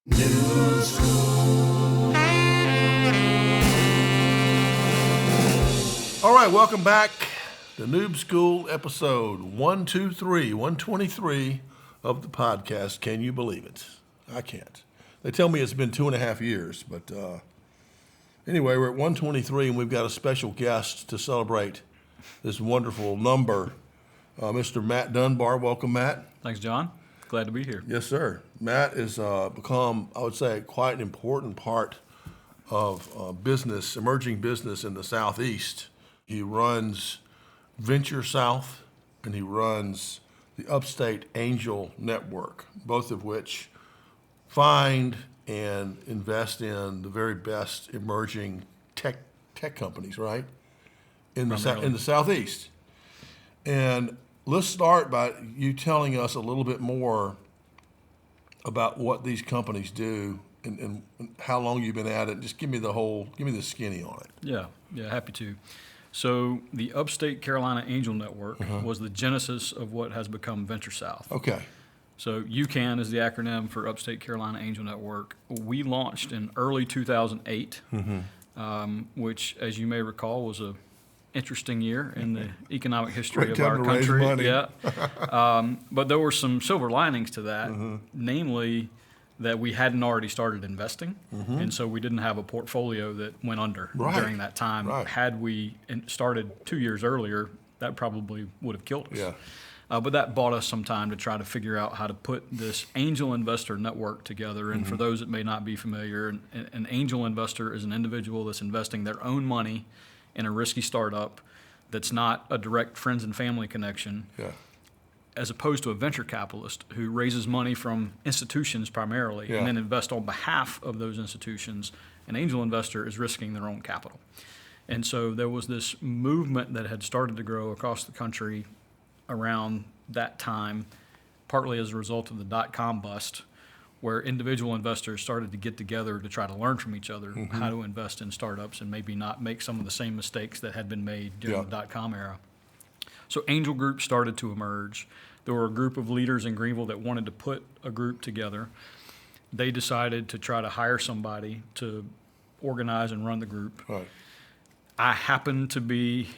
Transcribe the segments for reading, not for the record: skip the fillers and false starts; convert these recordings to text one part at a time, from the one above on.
Noob School. All right, welcome back to Noob School episode 123 of the podcast. Can you believe it? I can't. They tell me it's been 2.5 years, but anyway, we're at 123 and we've got a special guest to celebrate this wonderful number, Mr. Matt Dunbar. Welcome, Matt. Thanks, John. Glad to be here. Yes, sir. Matt has become, I would say, quite an important part of emerging business in the Southeast. He runs VentureSouth and he runs the Upstate Angel Network, both of which find and invest in the very best emerging tech companies, right? In the Southeast. And let's start by you telling us a little bit more about what these companies do and how long you've been at it. Just give me the skinny on it. Yeah, happy to. So the Upstate Carolina Angel Network was the genesis of what has become VentureSouth. Okay. So UCAN is the acronym for Upstate Carolina Angel Network. We launched in early 2008, which, as you may recall, was a interesting year in the economic history of our country. Yeah, but there were some silver linings to that, namely that we hadn't already started investing, and so we didn't have a portfolio that went under during that time. Right. Had we started 2 years earlier, that probably would have killed us. Yeah. But that bought us some time to try to figure out how to put this angel investor network together. And for those that may not be familiar, an angel investor is an individual that's investing their own money in a risky startup that's not a direct friends and family connection, as opposed to a venture capitalist who raises money from institutions primarily and then invests on behalf of those institutions. An angel investor is risking their own capital. And so there was this movement that had started to grow across the country around that time, partly as a result of the dot-com bust, where individual investors started to get together to try to learn from each other how to invest in startups and maybe not make some of the same mistakes that had been made during the dot-com era. So angel groups started to emerge. There were a group of leaders in Greenville that wanted to put a group together. They decided to try to hire somebody to organize and run the group. Right. I happened to be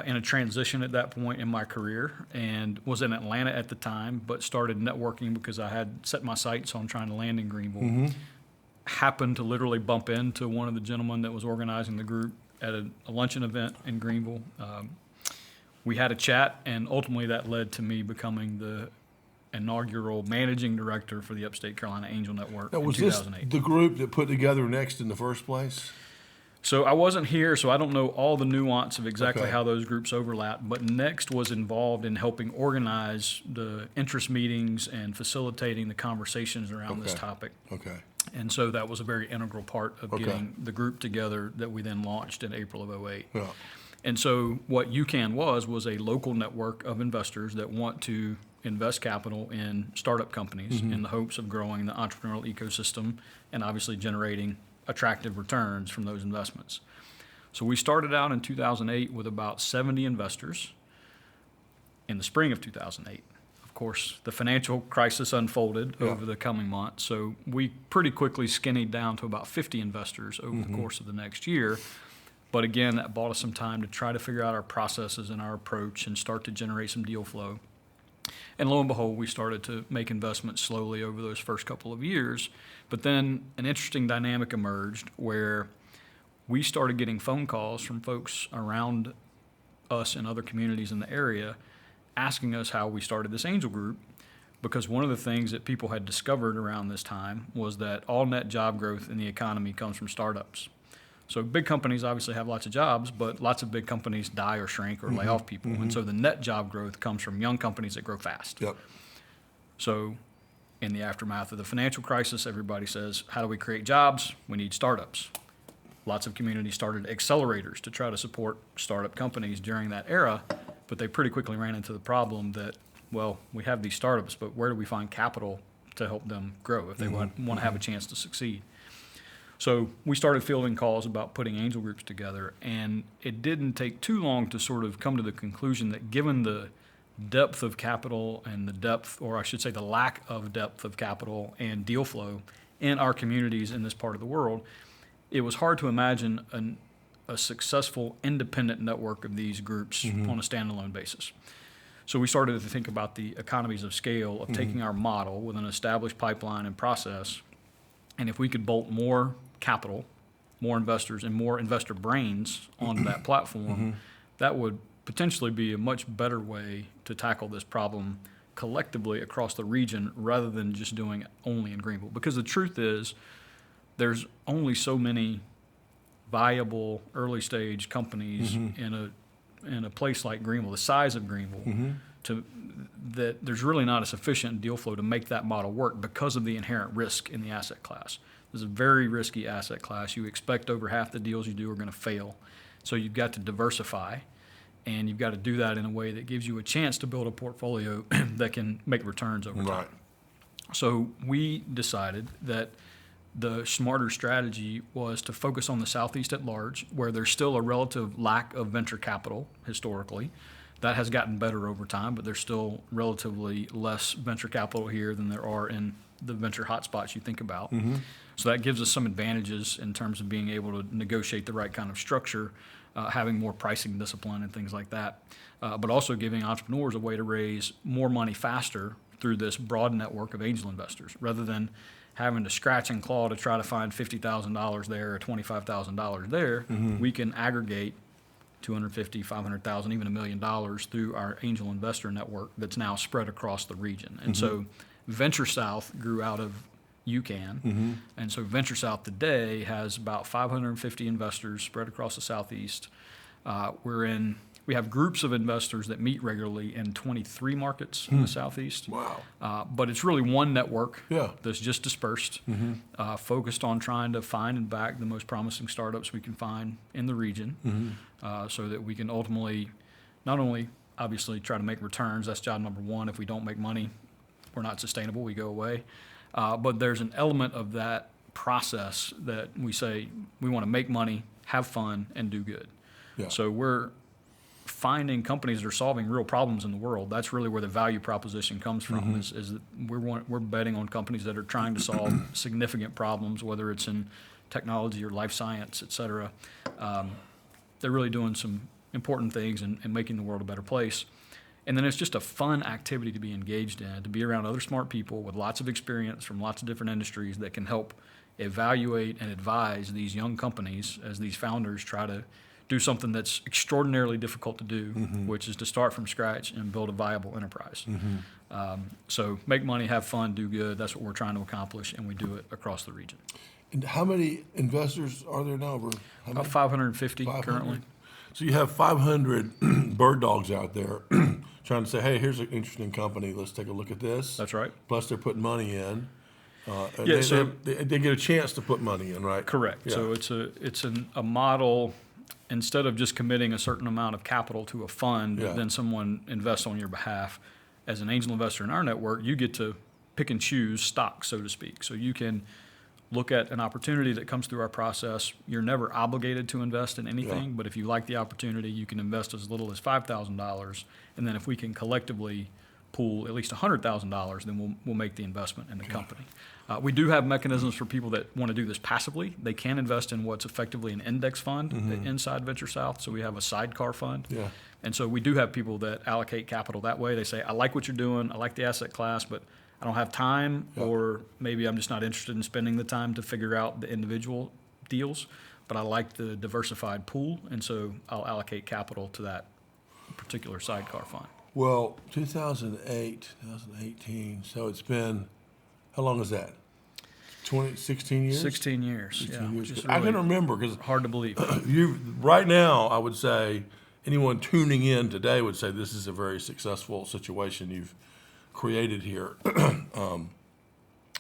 in a transition at that point in my career and was in Atlanta at the time, but started networking because I had set my sights on trying to land in Greenville. Happened to literally bump into one of the gentlemen that was organizing the group at a luncheon event in Greenville. We had a chat, and ultimately that led to me becoming the inaugural Managing Director for the Upstate Carolina Angel Network in 2008. Was this the group that put together Next in the first place? So I wasn't here, so I don't know all the nuance of exactly how those groups overlap, but Next was involved in helping organize the interest meetings and facilitating the conversations around this topic. Okay. And so that was a very integral part of getting the group together that we then launched in April of 2008. Yeah. And so what UCAN was a local network of investors that want to invest capital in startup companies in the hopes of growing the entrepreneurial ecosystem and obviously generating attractive returns from those investments. So we started out in 2008 with about 70 investors in the spring of 2008. Of course, the financial crisis unfolded over the coming months, so we pretty quickly skinnied down to about 50 investors over the course of the next year. But again, that bought us some time to try to figure out our processes and our approach and start to generate some deal flow. And lo and behold, we started to make investments slowly over those first couple of years. But then an interesting dynamic emerged where we started getting phone calls from folks around us and other communities in the area asking us how we started this angel group, because one of the things that people had discovered around this time was that all net job growth in the economy comes from startups. So big companies obviously have lots of jobs, but lots of big companies die or shrink or lay off people. And so the net job growth comes from young companies that grow fast. Yep. So in the aftermath of the financial crisis, everybody says, how do we create jobs? We need startups. Lots of communities started accelerators to try to support startup companies during that era, but they pretty quickly ran into the problem that, well, we have these startups, but where do we find capital to help them grow if they want to have a chance to succeed? So we started fielding calls about putting angel groups together, and it didn't take too long to sort of come to the conclusion that given the depth of capital and the depth, or I should say the lack of depth of capital and deal flow in our communities in this part of the world, it was hard to imagine a successful independent network of these groups on a standalone basis. So we started to think about the economies of scale of taking our model with an established pipeline and process, and if we could bolt more capital, more investors, and more investor brains onto that platform, that would potentially be a much better way to tackle this problem collectively across the region rather than just doing it only in Greenville. Because the truth is, there's only so many viable early stage companies in a place like Greenville, the size of Greenville, that there's really not a sufficient deal flow to make that model work because of the inherent risk in the asset class. It's a very risky asset class. You expect over half the deals you do are going to fail. So you've got to diversify, and you've got to do that in a way that gives you a chance to build a portfolio that can make returns over time. Right. So we decided that the smarter strategy was to focus on the Southeast at large, where there's still a relative lack of venture capital historically. That has gotten better over time, but there's still relatively less venture capital here than there are in the venture hotspots you think about. So that gives us some advantages in terms of being able to negotiate the right kind of structure, having more pricing discipline and things like that, but also giving entrepreneurs a way to raise more money faster through this broad network of angel investors, rather than having to scratch and claw to try to find $50,000 there or $25,000 there. We can aggregate $250,000, $500,000, even $1 million through our angel investor network that's now spread across the region. And so VentureSouth grew out of UCAN. And so VentureSouth today has about 550 investors spread across the Southeast. We have groups of investors that meet regularly in 23 markets in the Southeast. Wow. But it's really one network Yeah. that's just dispersed, focused on trying to find and back the most promising startups we can find in the region, so that we can ultimately not only obviously try to make returns. That's job number one. If we don't make money, we're not sustainable. We go away. But there's an element of that process that we say we want to make money, have fun, and do good. Yeah. So we're finding companies that are solving real problems in the world. That's really where the value proposition comes from. Is that we're betting on companies that are trying to solve significant problems, whether it's in technology or life science, et cetera. They're really doing some important things and making the world a better place. And then it's just a fun activity to be engaged in, to be around other smart people with lots of experience from lots of different industries that can help evaluate and advise these young companies as these founders try to do something that's extraordinarily difficult to do, which is to start from scratch and build a viable enterprise. So make money, have fun, do good. That's what we're trying to accomplish, and we do it across the region. And how many investors are there now? About 550 currently. So you have 500 bird dogs out there trying to say, hey, here's an interesting company. Let's take a look at this. That's right. Plus they're putting money in. So they get a chance to put money in, right? Correct. Yeah. So it's a model. Instead of just committing a certain amount of capital to a fund, then someone invests on your behalf. As an angel investor in our network, you get to pick and choose stocks, so to speak. So you can look at an opportunity that comes through our process. You're never obligated to invest in anything, but if you like the opportunity, you can invest as little as $5,000. And then if we can collectively pool at least $100,000, then we'll make the investment in the company. We do have mechanisms for people that want to do this passively. They can invest in what's effectively an index fund inside VentureSouth. So we have a sidecar fund. Yeah. And so we do have people that allocate capital that way. They say, I like what you're doing. I like the asset class, but I don't have time, or maybe I'm just not interested in spending the time to figure out the individual deals, but I like the diversified pool, and so I'll allocate capital to that particular sidecar fund. Well, 2008, 2018, so it's been, how long is that? 16 years? 16 years, 16 years. Which is I can really remember because hard to believe. right now, I would say anyone tuning in today would say this is a very successful situation you've created here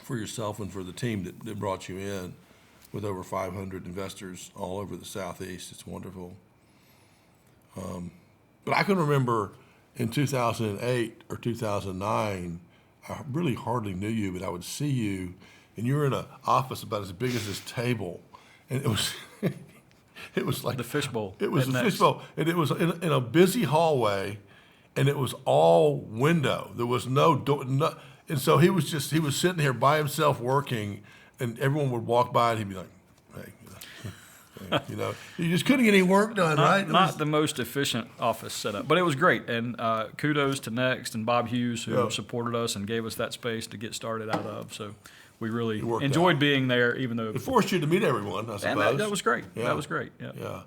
for yourself and for the team that brought you in with over 500 investors all over the Southeast. It's wonderful. But I can remember in 2008 or 2009, I really hardly knew you, but I would see you, and you were in an office about as big as this table, and it was it was like The fishbowl. It was at a Next. fishbowl, and it was in a busy hallway, and it was all window. There was no door, and so he was sitting here by himself working, and everyone would walk by and he'd be like, hey, you know, you just couldn't get any work done, right? Not the most efficient office setup, but it was great. And kudos to Next and Bob Hughes, who supported us and gave us that space to get started out of. So we really enjoyed being there, even though it forced you to meet everyone, I suppose. And that was great. Yeah. That was great. Yeah. Yeah.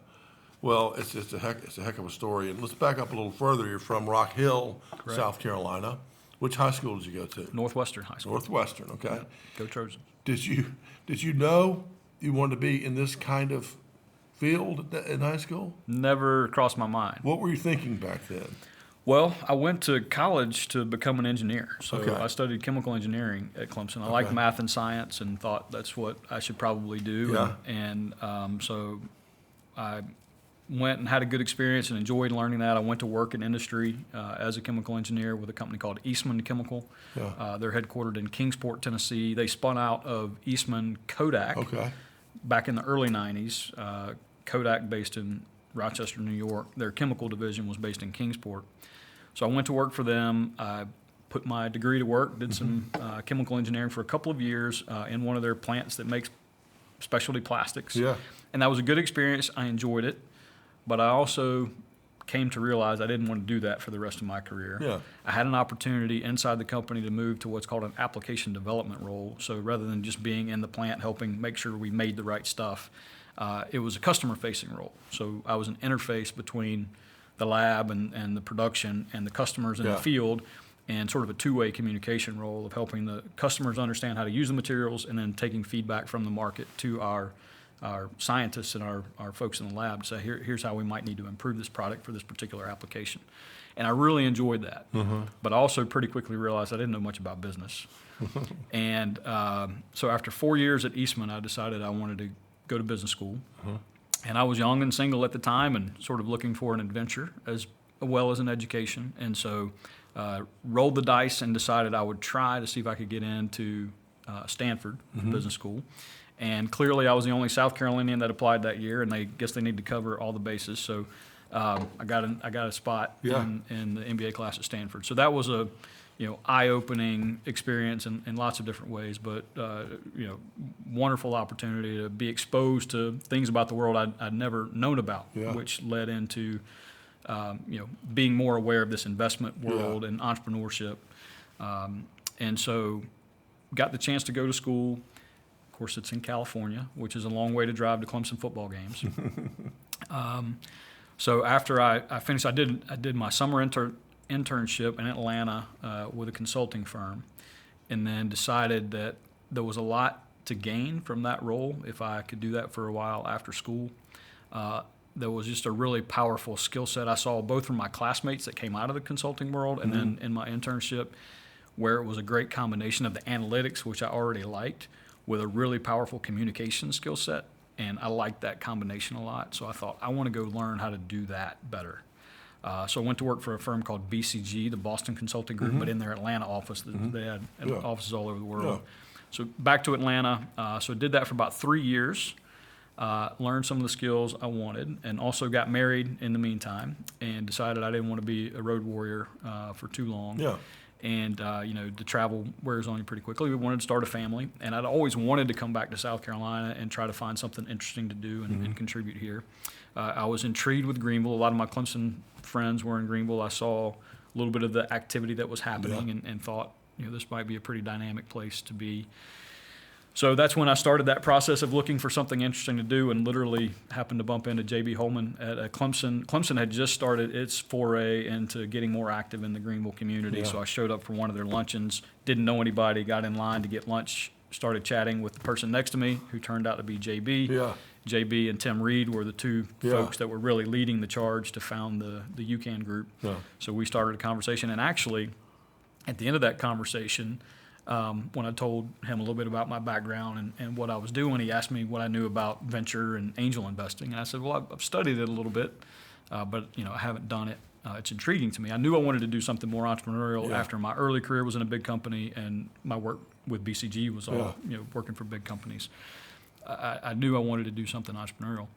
Well, it's a heck of a story. And let's back up a little further. You're from Rock Hill, South Carolina. Which high school did you go to? Northwestern High School. Northwestern, okay. Yeah. Go Trojans. Did you know you wanted to be in this kind of field in high school? Never crossed my mind. What were you thinking back then? Well, I went to college to become an engineer. So Okay. I studied chemical engineering at Clemson. I liked math and science and thought that's what I should probably do. Yeah. And so I went and had a good experience and enjoyed learning that. I went to work in industry as a chemical engineer with a company called Eastman Chemical. Yeah. They're headquartered in Kingsport, Tennessee. They spun out of Eastman Kodak back in the early 90s. Kodak based in Rochester, New York. Their chemical division was based in Kingsport. So I went to work for them. I put my degree to work, did some chemical engineering for a couple of years in one of their plants that makes specialty plastics. Yeah. And that was a good experience. I enjoyed it. But I also came to realize I didn't want to do that for the rest of my career. Yeah. I had an opportunity inside the company to move to what's called an application development role. So rather than just being in the plant helping make sure we made the right stuff, it was a customer-facing role. So I was an interface between the lab and the production and the customers in the field, and sort of a two-way communication role of helping the customers understand how to use the materials and then taking feedback from the market to our scientists and our folks in the lab to say, here's how we might need to improve this product for this particular application. And I really enjoyed that. But I also pretty quickly realized I didn't know much about business. And so after 4 years at Eastman, I decided I wanted to go to business school. And I was young and single at the time and sort of looking for an adventure as well as an education. And so rolled the dice and decided I would try to see if I could get into Stanford Business School. And clearly, I was the only South Carolinian that applied that year, and they guess they need to cover all the bases. So I got a spot in the MBA class at Stanford. So that was a eye-opening experience in lots of different ways, but wonderful opportunity to be exposed to things about the world I'd never known about, which led into being more aware of this investment world and entrepreneurship. And so got the chance to go to school. Of course, it's in California, which is a long way to drive to Clemson football games. So after I finished, I did my summer internship in Atlanta with a consulting firm, and then decided that there was a lot to gain from that role if I could do that for a while after school. There was just a really powerful skill set I saw both from my classmates that came out of the consulting world and then in my internship, where it was a great combination of the analytics, which I already liked, with a really powerful communication skill set. And I liked that combination a lot. So I thought, I want to go learn how to do that better. So I went to work for a firm called BCG, the Boston Consulting Group, but in their Atlanta office. They had offices all over the world. So back to Atlanta. So I did that for about 3 years, learned some of the skills I wanted, and also got married in the meantime and decided I didn't want to be a road warrior for too long. And, the travel wears on you pretty quickly. We wanted to start a family, and I'd always wanted to come back to South Carolina and try to find something interesting to do and contribute here. I was intrigued with Greenville. A lot of my Clemson friends were in Greenville. I saw a little bit of the activity that was happening and thought, this might be a pretty dynamic place to be. So that's when I started that process of looking for something interesting to do, and literally happened to bump into J.B. Holman at Clemson. Clemson had just started its foray into getting more active in the Greenville community. So I showed up for one of their luncheons, didn't know anybody, got in line to get lunch, started chatting with the person next to me, who turned out to be J.B. J.B. and Tim Reed were the two folks that were really leading the charge to found the UCAN group. So we started a conversation, and actually, at the end of that conversation, when I told him a little bit about my background and what I was doing, he asked me what I knew about venture and angel investing. And I said, well, I've studied it a little bit, but I haven't done it. It's intriguing to me. I knew I wanted to do something more entrepreneurial after my early career was in a big company, and my work with BCG was all working for big companies. I knew I wanted to do something entrepreneurial.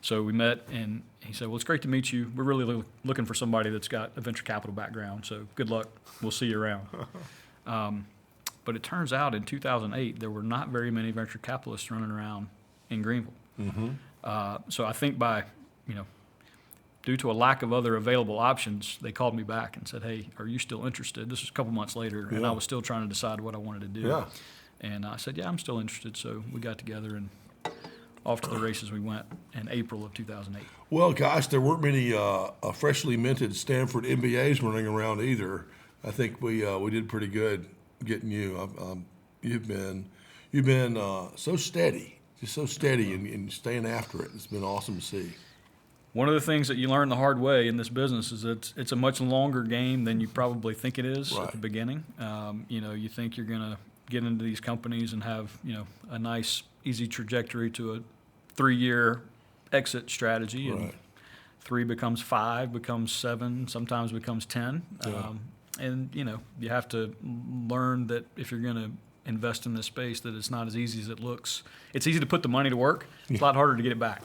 So we met, and he said, well, it's great to meet you. We're really looking for somebody that's got a venture capital background, so good luck. We'll see you around. But it turns out in 2008, there were not very many venture capitalists running around in Greenville. So I think due to a lack of other available options, they called me back and said, "Hey, are you still interested?" This was a couple months later, and I was still trying to decide what I wanted to do. Yeah. And I said, "Yeah, I'm still interested." So we got together and off to the races we went in April of 2008. Well, gosh, there weren't many freshly minted Stanford MBAs running around either. I think we did pretty good getting you. You've been so steady, just so steady, and staying after it. It's been awesome to see. One of the things that you learn the hard way in this business is it's a much longer game than you probably think it is at the beginning. You think you're going to get into these companies and have a nice, easy trajectory to a 3-year exit strategy, and 3 becomes 5, becomes 7, sometimes becomes 10. And you have to learn that if you're going to invest in this space, that it's not as easy as it looks. It's easy to put the money to work. It's a lot harder to get it back.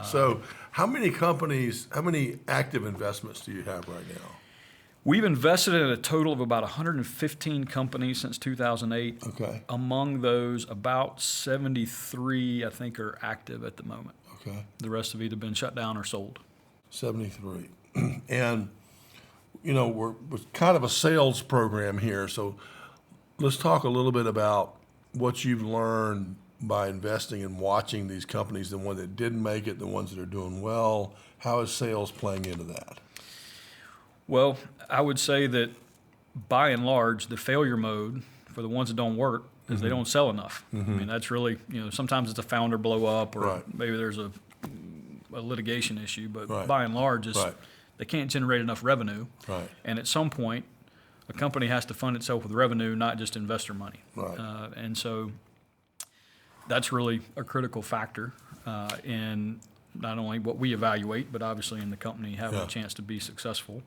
So how many active investments do you have right now? We've invested in a total of about 115 companies since 2008. Okay. Among those, about 73, I think, are active at the moment. Okay. The rest have either been shut down or sold. 73. And, we're kind of a sales program here, so let's talk a little bit about what you've learned by investing and watching these companies, the ones that didn't make it, the ones that are doing well. How is sales playing into that? Well, I would say that by and large, the failure mode for the ones that don't work is they don't sell enough. I mean, that's really, sometimes it's a founder blow up, or maybe there's a litigation issue, but by and large, they can't generate enough revenue. Right. And at some point, a company has to fund itself with revenue, not just investor money. Right. And so that's really a critical factor in not only what we evaluate, but obviously in the company having a chance to be successful.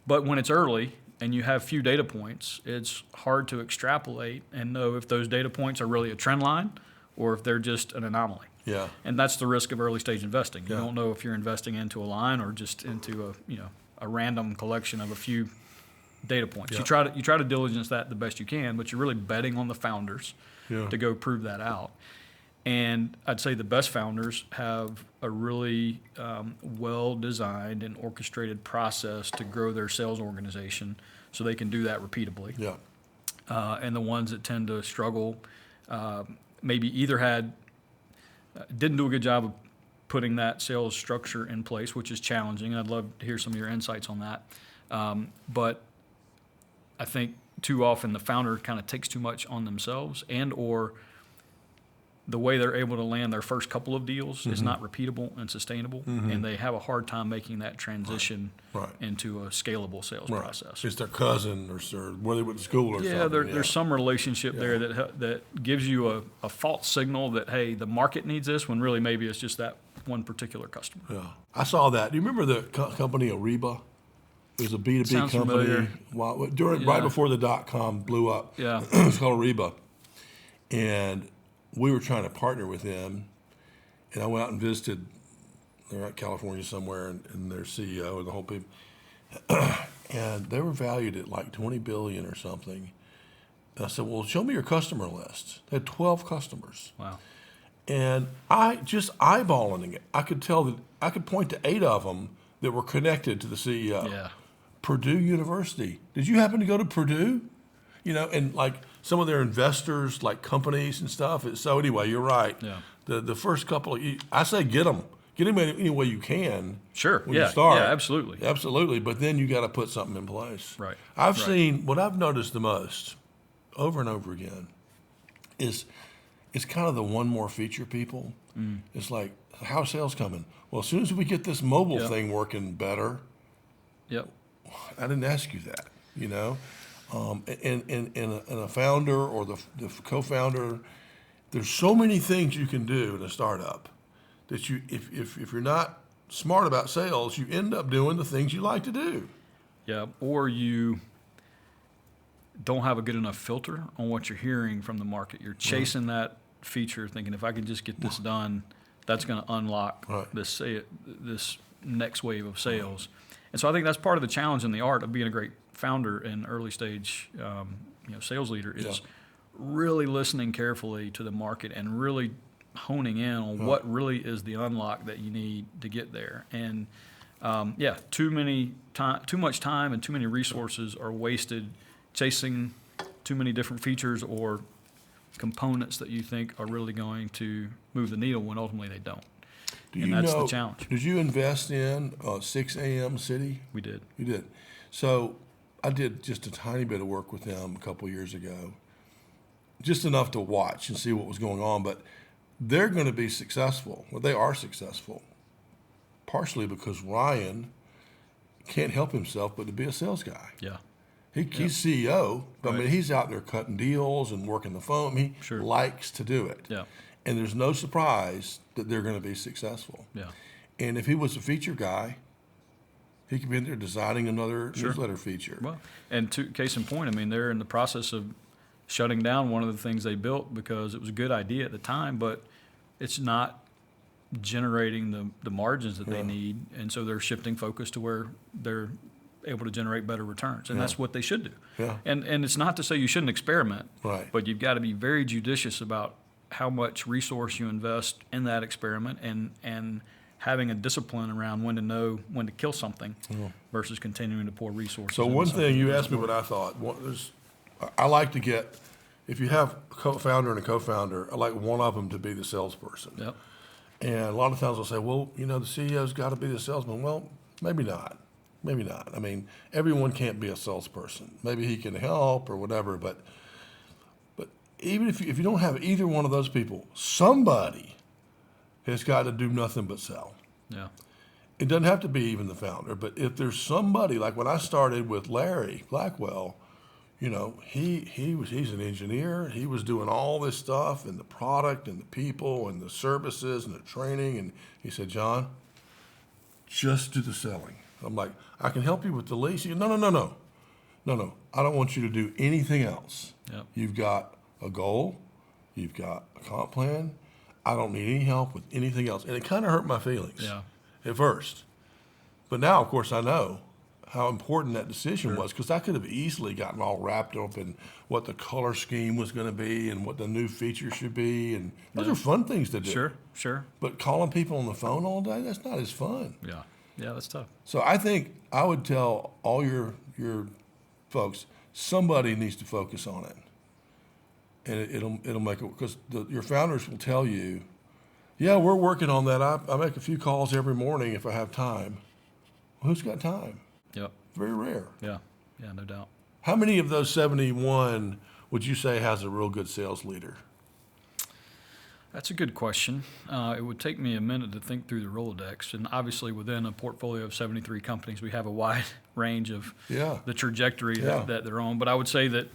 But when it's early and you have few data points, it's hard to extrapolate and know if those data points are really a trend line or if they're just an anomaly. Yeah. And that's the risk of early stage investing. You don't know if you're investing into a line or just into a random collection of a few data points. You try to diligence that the best you can, but you're really betting on the founders to go prove that out. And I'd say the best founders have a really well-designed and orchestrated process to grow their sales organization so they can do that repeatably. Yeah. And the ones that tend to struggle maybe either didn't do a good job of putting that sales structure in place, which is challenging. I'd love to hear some of your insights on that. But I think too often the founder kind of takes too much on themselves, and or the way they're able to land their first couple of deals is not repeatable and sustainable, and they have a hard time making that transition into a scalable sales process. It's their cousin or where they went to school or something. There's some relationship there that gives you a false signal that, hey, the market needs this, when really maybe it's just that one particular customer. Yeah. I saw that. Do you remember the company Ariba? It was a B2B Sounds company. familiar. Right before the dot-com blew up. Yeah. It was called Ariba. And we were trying to partner with them, and I went out and visited. They're out in California somewhere, and their CEO and the whole people, and they were valued at like $20 billion or something. And I said, "Well, show me your customer list." They had 12 customers. Wow. And I just eyeballing it, I could tell that I could point to 8 of them that were connected to the CEO. Yeah. Purdue University. Did you happen to go to Purdue? And like some of their investors, like companies and stuff. So anyway, you're right. Yeah. The first couple, I say get them any way you can. Sure. When you start. Yeah, absolutely. Absolutely. But then you got to put something in place. Right. I've seen, what I've noticed the most over and over again is it's kind of the one more feature people. It's like, how's sales coming? Well, as soon as we get this mobile thing working better, Yep. I didn't ask you that, And a founder or the co-founder, there's so many things you can do in a startup that if you're not smart about sales, you end up doing the things you like to do. Yeah, or you don't have a good enough filter on what you're hearing from the market. You're chasing that feature, thinking if I can just get this done, that's going to unlock this next wave of sales. And so I think that's part of the challenge and the art of being a great founder in early stage sales leader is Yeah. really listening carefully to the market and really honing in on what really is the unlock that you need to get there. And too much time and too many resources are wasted chasing too many different features or components that you think are really going to move the needle when ultimately they don't. And that's the challenge. Did you invest in 6 a.m. City? We did. You did. So I did just a tiny bit of work with them a couple years ago, just enough to watch and see what was going on. But they're going to be successful. Well, they are successful, partially because Ryan can't help himself but to be a sales guy. Yeah. He's CEO, but I mean, Right. he's out there cutting deals and working the phone. He Sure. likes to do it. Yeah. And there's no surprise that they're going to be successful. Yeah. And if he was a feature guy, he could be in there designing another Sure. newsletter feature. Well, and case in point, I mean, they're in the process of shutting down one of the things they built because it was a good idea at the time, but it's not generating the margins that they need. And so they're shifting focus to where they're able to generate better returns. And that's what they should do. Yeah. And it's not to say you shouldn't experiment, Right. but you've got to be very judicious about how much resource you invest in that experiment and having a discipline around when to know when to kill something versus continuing to pour resources. So into one something thing, you that asked me doesn't what I thought. I like to get, if you have a co-founder and a co-founder, I like one of them to be the salesperson. work. Yep. And a lot of times I'll say, well, the CEO's got to be the salesman. Well, maybe not. Maybe not. I mean, everyone can't be a salesperson. Maybe he can help or whatever, but even if you don't have either one of those people, somebody has got to do nothing but sell. Yeah. It doesn't have to be even the founder, but if there's somebody, like when I started with Larry Blackwell, he's an engineer. He was doing all this stuff and the product and the people and the services and the training. And he said, John, just do the selling. I'm like, I can help you with the lease. He said, no. I don't want you to do anything else. Yep. You've got a goal. You've got a comp plan. I don't need any help with anything else. And it kind of hurt my feelings Yeah. at first. But now, of course, I know how important that decision was, because I could have easily gotten all wrapped up in what the color scheme was going to be and what the new feature should be. And those are fun things to do. Sure. But calling people on the phone all day, that's not as fun. Yeah. Yeah, that's tough. So I think I would tell all your folks, somebody needs to focus on it. And it'll make it, because your founders will tell you, yeah, we're working on that. I make a few calls every morning if I have time. Well, who's got time? Yep. Very rare. Yeah. Yeah, no doubt. How many of those 71 would you say has a real good sales leader? That's a good question. It would take me a minute to think through the Rolodex. And obviously, within a portfolio of 73 companies, we have a wide range of the trajectory that they're on. But I would say that,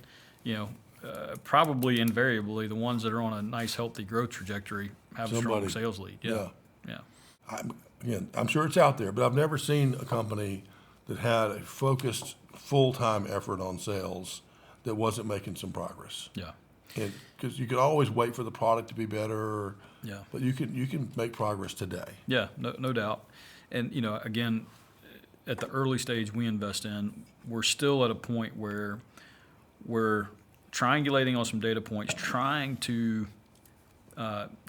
probably invariably, the ones that are on a nice, healthy growth trajectory have a strong sales lead. Yeah. I'm sure it's out there, but I've never seen a company that had a focused, full-time effort on sales that wasn't making some progress. Yeah. Because you could always wait for the product to be better. Yeah. But you can make progress today. Yeah, no doubt. And, again, at the early stage we invest in, we're still at a point where we're triangulating on some data points, trying to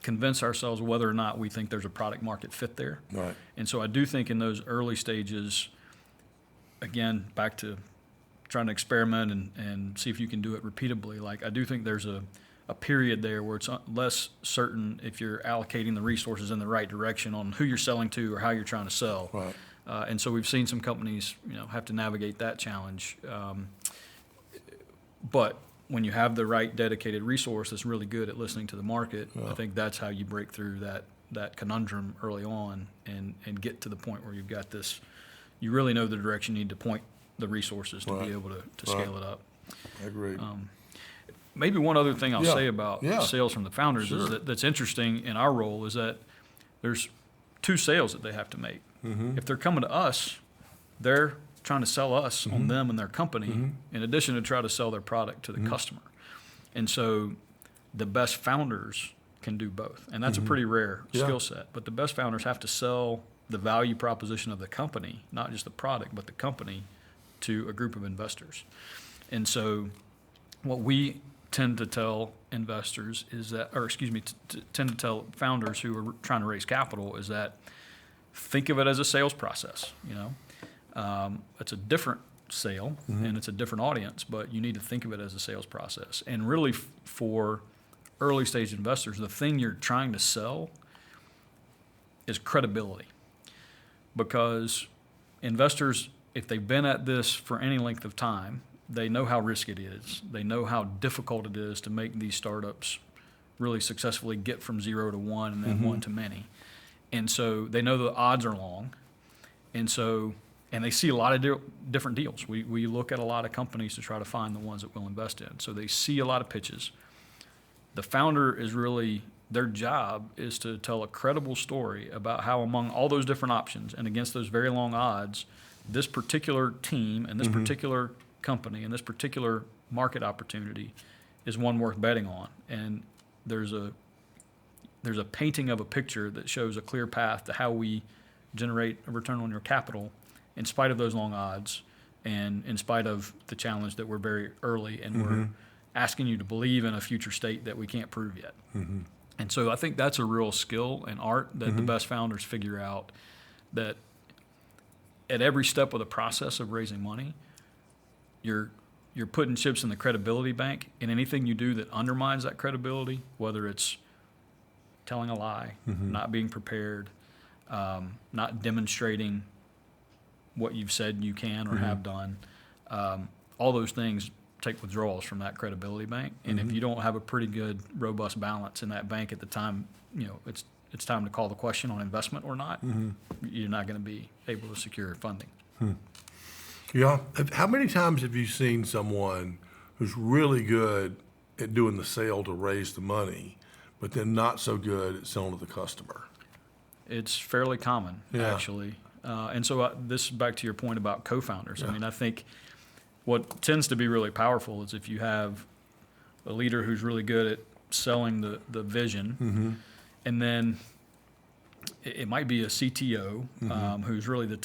convince ourselves whether or not we think there's a product market fit there. Right. And so I do think in those early stages, again, back to trying to experiment and see if you can do it repeatably, like I do think there's a period there where it's less certain if you're allocating the resources in the right direction on who you're selling to or how you're trying to sell. Right. And so we've seen some companies, have to navigate that challenge. But when you have the right dedicated resource that's really good at listening to the market, I think that's how you break through that conundrum early on and get to the point where you've got this, you really know the direction you need to point the resources to be able to scale it up. I agree. Maybe one other thing I'll say about Yeah. sales from the founders is that's interesting in our role is that there's two sales that they have to make. If they're coming to us, they're trying to sell us on them and their company, in addition to try to sell their product to the customer. And so the best founders can do both. And that's a pretty rare skill set. But the best founders have to sell the value proposition of the company, not just the product, but the company, to a group of investors. And so what we tend to tell investors is that, or excuse me, tend to tell founders who are trying to raise capital is that think of it as a sales process. It's a different sale and it's a different audience, but you need to think of it as a sales process. And really, for early stage investors, the thing you're trying to sell is credibility, because investors, if they've been at this for any length of time, they know how risky it is. They know how difficult it is to make these startups really successfully get from 0 to 1 and then 1 to many. And so they know the odds are long. And they see a lot of different deals. We look at a lot of companies to try to find the ones that we'll invest in. So they see a lot of pitches. The founder is really, their job is to tell a credible story about how among all those different options and against those very long odds, this particular team and this particular company and this particular market opportunity is one worth betting on. And there's a painting of a picture that shows a clear path to how we generate a return on your capital in spite of those long odds and in spite of the challenge that we're very early and we're asking you to believe in a future state that we can't prove yet. And so I think that's a real skill and art that the best founders figure out, that at every step of the process of raising money, you're putting chips in the credibility bank, and anything you do that undermines that credibility, whether it's telling a lie, not being prepared, not demonstrating what you've said you can or have done, all those things take withdrawals from that credibility bank. And if you don't have a pretty good, robust balance in that bank at the time, it's time to call the question on investment or not, you're not going to be able to secure funding. Yeah. How many times have you seen someone who's really good at doing the sale to raise the money, but then not so good at selling to the customer? It's fairly common, actually. And so this is back to your point about co-founders. I mean, I think what tends to be really powerful is if you have a leader who's really good at selling the vision, and then it might be a CTO who's really the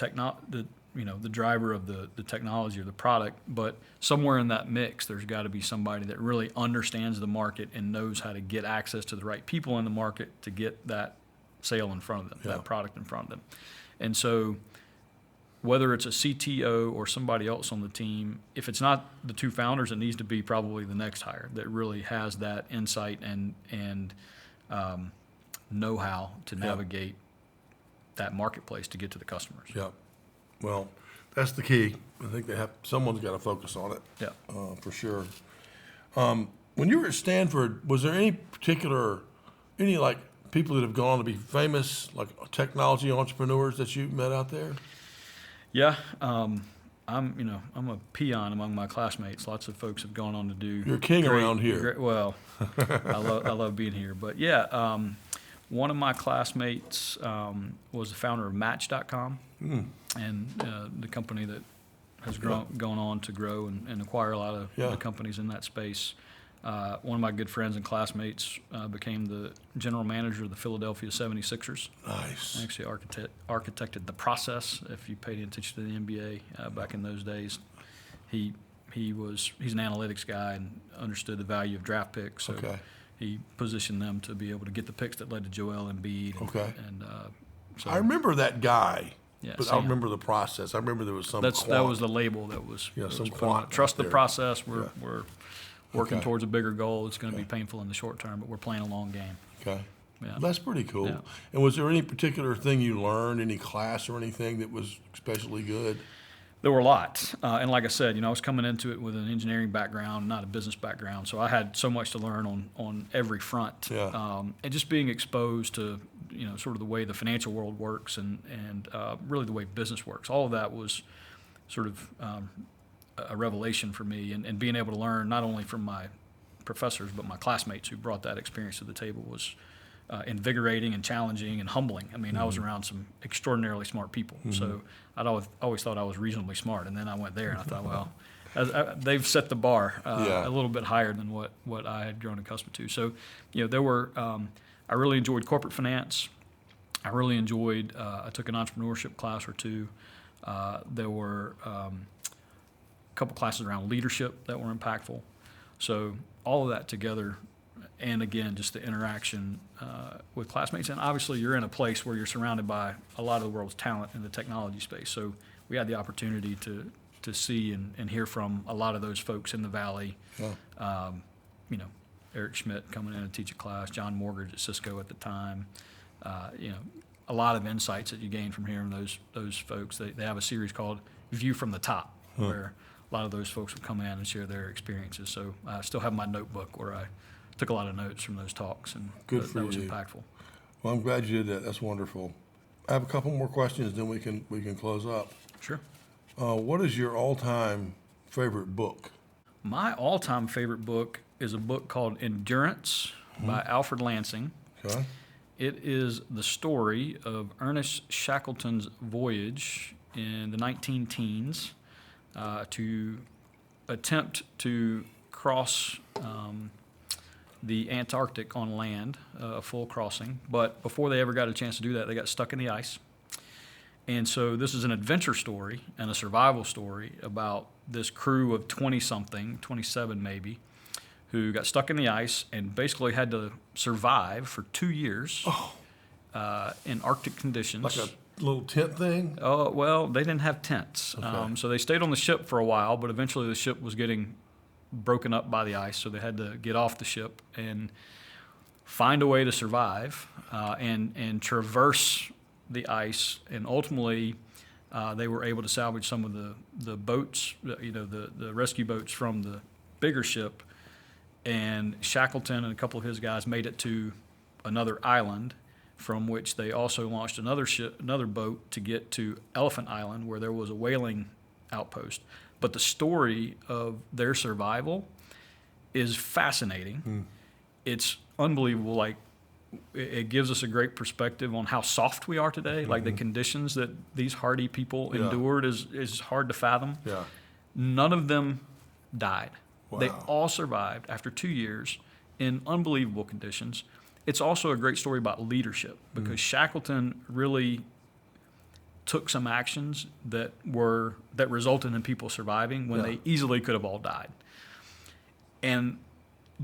driver of the technology or the product, but somewhere in that mix, there's got to be somebody that really understands the market and knows how to get access to the right people in the market to get that sale in front of them, that product in front of them. And so whether it's a CTO or somebody else on the team, if it's not the two founders, it needs to be probably the next hire that really has that insight and know-how to navigate that marketplace to get to the customers. Yeah. Well, that's the key. I think someone's got to focus on it. Yeah. For sure. When you were at Stanford, was there any like people that have gone on to be famous, like technology entrepreneurs that you met out there? Yeah. I'm a peon among my classmates. Lots of folks have gone on to do. You're a king around here. Well, I love being here. But yeah, one of my classmates was the founder of Match.com, and the company that has gone on to grow and acquire a lot of the companies in that space. One of my good friends and classmates became the general manager of the Philadelphia 76ers. Nice. Actually architected the process, if you paid attention to the NBA back in those days. He's an analytics guy and understood the value of draft picks. So he positioned them to be able to get the picks that led to Joel Embiid. So I remember that guy. Yeah, but I don't remember the process. I remember there was some that was the label that was some put on it. quant. Trust the process. We're working towards a bigger goal. It's going to be painful in the short term, but we're playing a long game. Okay. Yeah. That's pretty cool. Yeah. And was there any particular thing you learned, any class or anything that was especially good? There were a lot. And like I said, I was coming into it with an engineering background, not a business background. So I had so much to learn on every front. Yeah. And just being exposed to, sort of the way the financial world works and really the way business works. All of that was sort of a revelation for me. And being able to learn not only from my professors, but my classmates who brought that experience to the table was invigorating and challenging and humbling. I mean, I was around some extraordinarily smart people. So I'd always thought I was reasonably smart. And then I went there and I thought, well, they've set the bar a little bit higher than what I had grown accustomed to. So, there were, I really enjoyed corporate finance. I really enjoyed, I took an entrepreneurship class or two. There were a couple classes around leadership that were impactful. So all of that together, and again, just the interaction with classmates. And obviously, you're in a place where you're surrounded by a lot of the world's talent in the technology space. So we had the opportunity to see and hear from a lot of those folks in the Valley. Yeah. You know, Eric Schmidt coming in and teach a class, John Mortgage at Cisco at the time. You know, a lot of insights that you gain from hearing those folks. They have a series called View from the Top, where a lot of those folks would come in and share their experiences. So I still have my notebook where I took a lot of notes from those talks, and Good that for was you. impactful. Well, I'm glad you did that. That's wonderful. I have a couple more questions, then we can close up. Sure. What is your all-time favorite book? My all-time favorite book is a book called Endurance by Alfred Lansing. Okay. It is the story of Ernest Shackleton's voyage in the 19-teens to attempt to cross the Antarctic on land, a full crossing. But before they ever got a chance to do that, they got stuck in the ice. And so this is an adventure story and a survival story about this crew of 20-something, 27 maybe, who got stuck in the ice and basically had to survive for 2 years in Arctic conditions. Like a little tent thing? Oh, well, they didn't have tents. Okay. So they stayed on the ship for a while, but eventually the ship was getting broken up by the ice, so they had to get off the ship and find a way to survive and traverse the ice. And ultimately, they were able to salvage some of the boats, the rescue boats from the bigger ship. And Shackleton and a couple of his guys made it to another island, from which they also launched another boat to get to Elephant Island, where there was a whaling outpost. But the story of their survival is fascinating. It's unbelievable. Like, it gives us a great perspective on how soft we are today. Like, the conditions that these hardy people endured is hard to fathom. Yeah. None of them died. Wow. They all survived after 2 years in unbelievable conditions. It's also a great story about leadership, because Shackleton really took some actions that resulted in people surviving when they easily could have all died. And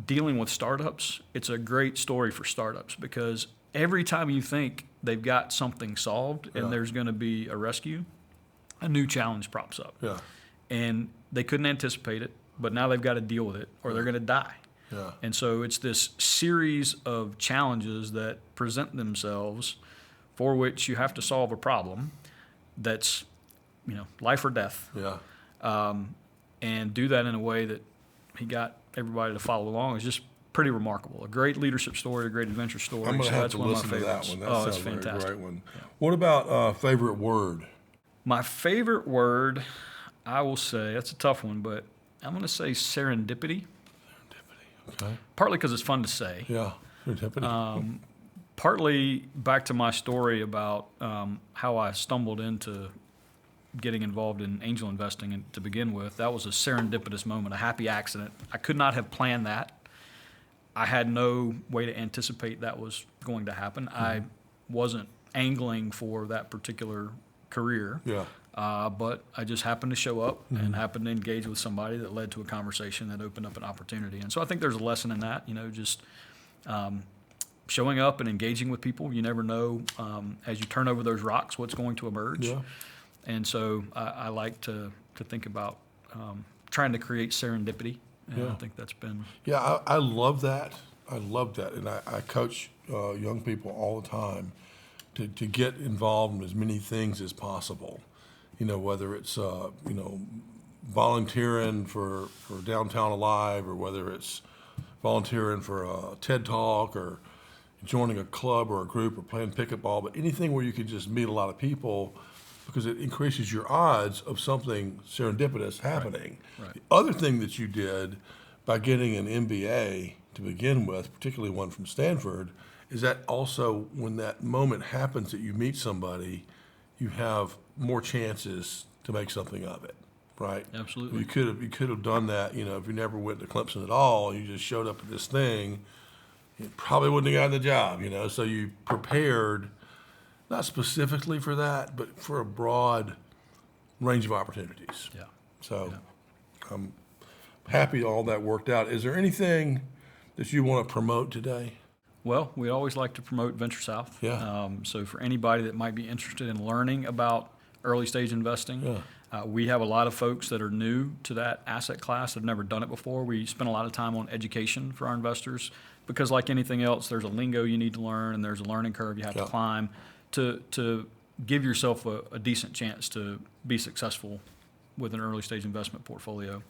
dealing with startups, it's a great story for startups, because every time you think they've got something solved and there's going to be a rescue, a new challenge props up. Yeah. And they couldn't anticipate it, but now they've got to deal with it or they're going to die. Yeah. And so it's this series of challenges that present themselves for which you have to solve a problem that's, life or death. Yeah. And do that in a way that he got everybody to follow along is just pretty remarkable. A great leadership story, a great adventure story. I'm going to have that's to one of listen my to that favorites. one. That It's sounds like a fantastic. great one. Yeah. What about favorite word? My favorite word, I will say, that's a tough one, but I'm going to say serendipity. Okay. Partly because it's fun to say. Yeah. Serendipity. Partly back to my story about how I stumbled into getting involved in angel investing to begin with. That was a serendipitous moment, a happy accident. I could not have planned that. I had no way to anticipate that was going to happen. I wasn't angling for that particular career. Yeah. But I just happened to show up and happened to engage with somebody that led to a conversation that opened up an opportunity. And so I think there's a lesson in that, just showing up and engaging with people. You never know as you turn over those rocks what's going to emerge. Yeah. And so I like to think about trying to create serendipity. And I think that's been... Yeah, I love that. I love that. And I coach young people all the time to get involved in as many things as possible. Whether it's, volunteering for Downtown Alive, or whether it's volunteering for a TED Talk, or joining a club or a group, or playing pickleball, but anything where you can just meet a lot of people, because it increases your odds of something serendipitous happening. Right. The other thing that you did by getting an MBA to begin with, particularly one from Stanford, is that also when that moment happens that you meet somebody, you have more chances to make something of it, right? Absolutely. You could have done that, if you never went to Clemson at all, you just showed up at this thing, you probably wouldn't have gotten the job, So you prepared, not specifically for that, but for a broad range of opportunities. Yeah. So, happy all that worked out. Is there anything that you want to promote today? Well, we always like to promote VentureSouth. Yeah. So for anybody that might be interested in learning about early stage investing, we have a lot of folks that are new to that asset class, have never done it before. We spend a lot of time on education for our investors because, like anything else, there's a lingo you need to learn and there's a learning curve you have to climb to give yourself a decent chance to be successful with an early stage investment portfolio.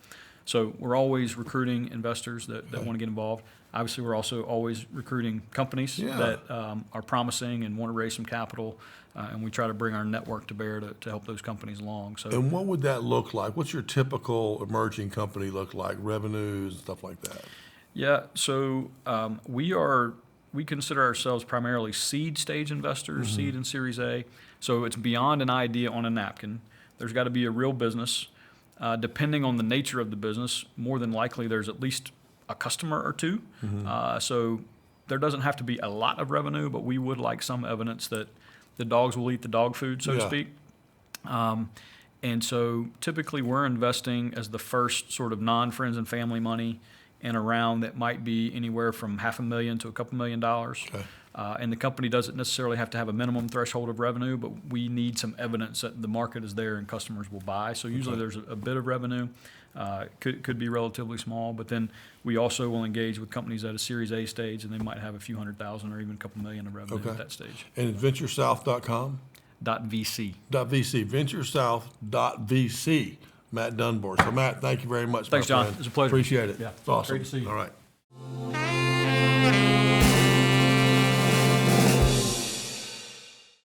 So we're always recruiting investors that want to get involved. Obviously, we're also always recruiting companies that are promising and want to raise some capital, and we try to bring our network to bear to help those companies along. So, And what would that look like? What's your typical emerging company look like? Revenues and stuff like that? yeah, so we consider ourselves primarily seed stage investors, seed and Series A. So it's beyond an idea on a napkin. There's got to be a real business. Depending on the nature of the business, more than likely there's at least a customer or two. So there doesn't have to be a lot of revenue, but we would like some evidence that the dogs will eat the dog food, so to speak. And so typically we're investing as the first sort of non-friends and family money in a round that might be anywhere from $500,000 to a couple $1 million. Okay. And the company doesn't necessarily have to have a minimum threshold of revenue, but we need some evidence that the market is there and customers will buy. So usually there's a bit of revenue. Could be relatively small, but then we also will engage with companies at a Series A stage, and they might have a few $100,000 or even a couple million of revenue at that stage. And VentureSouth.com? .vc. .vc. VentureSouth.vc. Matt Dunbar. So, Matt, thank you very much. Thanks, my John. friend. It's a pleasure. Appreciate it. Yeah. It's awesome. Great to see you. All right.